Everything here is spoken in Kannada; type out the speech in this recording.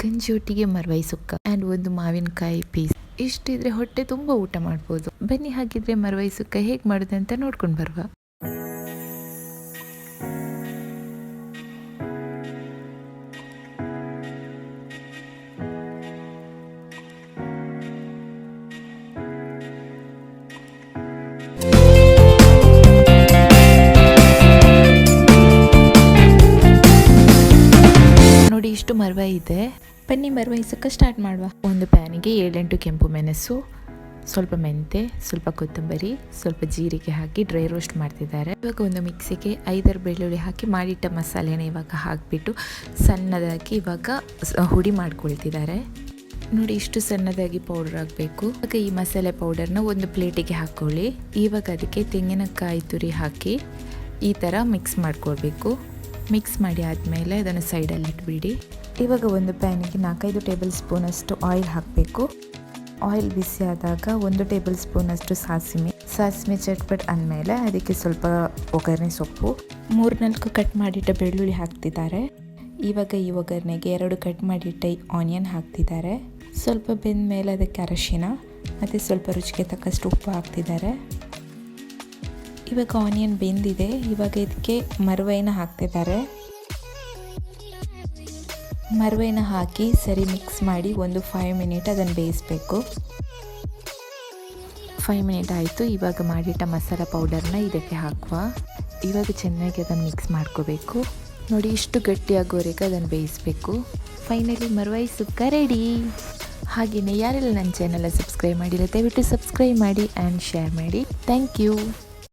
ಗಂಜಿಯೊಟ್ಟಿಗೆ ಮರ್ವೈ ಸುಕ್ಕ ಆ್ಯಂಡ್ ಒಂದು ಮಾವಿನಕಾಯಿ ಪೀಸ್ ಇಷ್ಟಿದ್ರೆ ಹೊಟ್ಟೆ ತುಂಬ ಊಟ ಮಾಡ್ಬೋದು. ಬನ್ನಿ ಹಾಗಿದ್ರೆ ಮರ್ವೈ ಸುಕ್ಕ ಹೇಗೆ ಮಾಡೋದು ಅಂತ ನೋಡ್ಕೊಂಡು ಬರುವ. ನೋಡಿ ಇಷ್ಟು ಮರ್ವ ಇದೆ. ಬನ್ನಿ ಮರ್ವೈ ಸುಕ್ಕ ಸ್ಟಾರ್ಟ್ ಮಾಡುವ. ಒಂದು ಪ್ಯಾನಿಗೆ 7-8 ಕೆಂಪು ಮೆಣಸು, ಸ್ವಲ್ಪ ಮೆಂತೆ, ಸ್ವಲ್ಪ ಕೊತ್ತಂಬರಿ, ಸ್ವಲ್ಪ ಜೀರಿಗೆ ಹಾಕಿ ಡ್ರೈ ರೋಸ್ಟ್ ಮಾಡ್ತಿದ್ದಾರೆ. ಇವಾಗ ಒಂದು ಮಿಕ್ಸಿಗೆ 5-6 ಬೆಳ್ಳುಳ್ಳಿ ಹಾಕಿ ಮಾಡಿಟ್ಟ ಮಸಾಲೆನ ಇವಾಗ ಹಾಕಿಬಿಟ್ಟು ಸಣ್ಣದಾಗಿ ಇವಾಗ ಹುಡಿ ಮಾಡ್ಕೊಳ್ತಿದ್ದಾರೆ. ನೋಡಿ ಇಷ್ಟು ಸಣ್ಣದಾಗಿ ಪೌಡರ್ ಆಗಬೇಕು. ಇವಾಗ ಈ ಮಸಾಲೆ ಪೌಡರ್ನ ಒಂದು ಪ್ಲೇಟಿಗೆ ಹಾಕ್ಕೊಳ್ಳಿ. ಇವಾಗ ಅದಕ್ಕೆ ತೆಂಗಿನಕಾಯಿ ತುರಿ ಹಾಕಿ ಈ ಥರ ಮಿಕ್ಸ್ ಮಾಡ್ಕೊಳ್ಬೇಕು. ಮಿಕ್ಸ್ ಮಾಡಿ ಆದಮೇಲೆ ಅದನ್ನು ಸೈಡಲ್ಲಿ ಇಟ್ಬಿಡಿ. ಇವಾಗ ಒಂದು ಪ್ಯಾನಿಗೆ 4-5 ಟೇಬಲ್ ಸ್ಪೂನಷ್ಟು ಆಯಿಲ್ ಹಾಕಬೇಕು. ಆಯಿಲ್ ಬಿಸಿ ಆದಾಗ 1 ಟೇಬಲ್ ಸ್ಪೂನಷ್ಟು ಸಾಸಿವೆ ಚಟ್ಪಟ್ ಅಂದಮೇಲೆ ಅದಕ್ಕೆ ಸ್ವಲ್ಪ ಒಗ್ಗರಣೆ ಸೊಪ್ಪು, 3-4 ಕಟ್ ಮಾಡಿಟ್ಟ ಬೆಳ್ಳುಳ್ಳಿ ಹಾಕ್ತಿದ್ದಾರೆ. ಇವಾಗ ಈ ಒಗ್ಗರಣೆಗೆ 2 ಕಟ್ ಮಾಡಿಟ್ಟ ಆನಿಯನ್ ಹಾಕ್ತಿದ್ದಾರೆ. ಸ್ವಲ್ಪ ಬೆಂದ ಮೇಲೆ ಅದಕ್ಕೆ ಅರಶಿನ ಮತ್ತು ಸ್ವಲ್ಪ ರುಚಿಗೆ ತಕ್ಕಷ್ಟು ಉಪ್ಪು ಹಾಕ್ತಿದ್ದಾರೆ. ಇವಾಗ ಆನಿಯನ್ ಬೆಂದಿದೆ. ಇವಾಗ ಇದಕ್ಕೆ ಮರ್ವೈನ ಹಾಕ್ತಿದ್ದಾರೆ. ಮರ್ವೈನ ಹಾಕಿ ಸರಿ ಮಿಕ್ಸ್ ಮಾಡಿ ಒಂದು 5 ಮಿನಿಟ್ ಅದನ್ನು ಬೇಯಿಸಬೇಕು. 5 ಮಿನಿಟ್ ಆಯಿತು. ಇವಾಗ ಮಾಡಿಟ್ಟ ಮಸಾಲ ಪೌಡರ್ನ ಇದಕ್ಕೆ ಹಾಕುವ. ಇವಾಗ ಚೆನ್ನಾಗಿ ಅದನ್ನು ಮಿಕ್ಸ್ ಮಾಡ್ಕೋಬೇಕು. ನೋಡಿ ಇಷ್ಟು ಗಟ್ಟಿಯಾಗೋವರೆಗೆ ಅದನ್ನು ಬೇಯಿಸಬೇಕು. Finally marvai sukka ready. ಹಾಗೆಯೇ ಯಾರೆಲ್ಲ ನನ್ನ ಚಾನಲ್ ಸಬ್ಸ್ಕ್ರೈಬ್ ಮಾಡಿಲ್ಲ ದಯವಿಟ್ಟು ಸಬ್ಸ್ಕ್ರೈಬ್ ಮಾಡಿ ಆ್ಯಂಡ್ ಶೇರ್ ಮಾಡಿ. Thank you.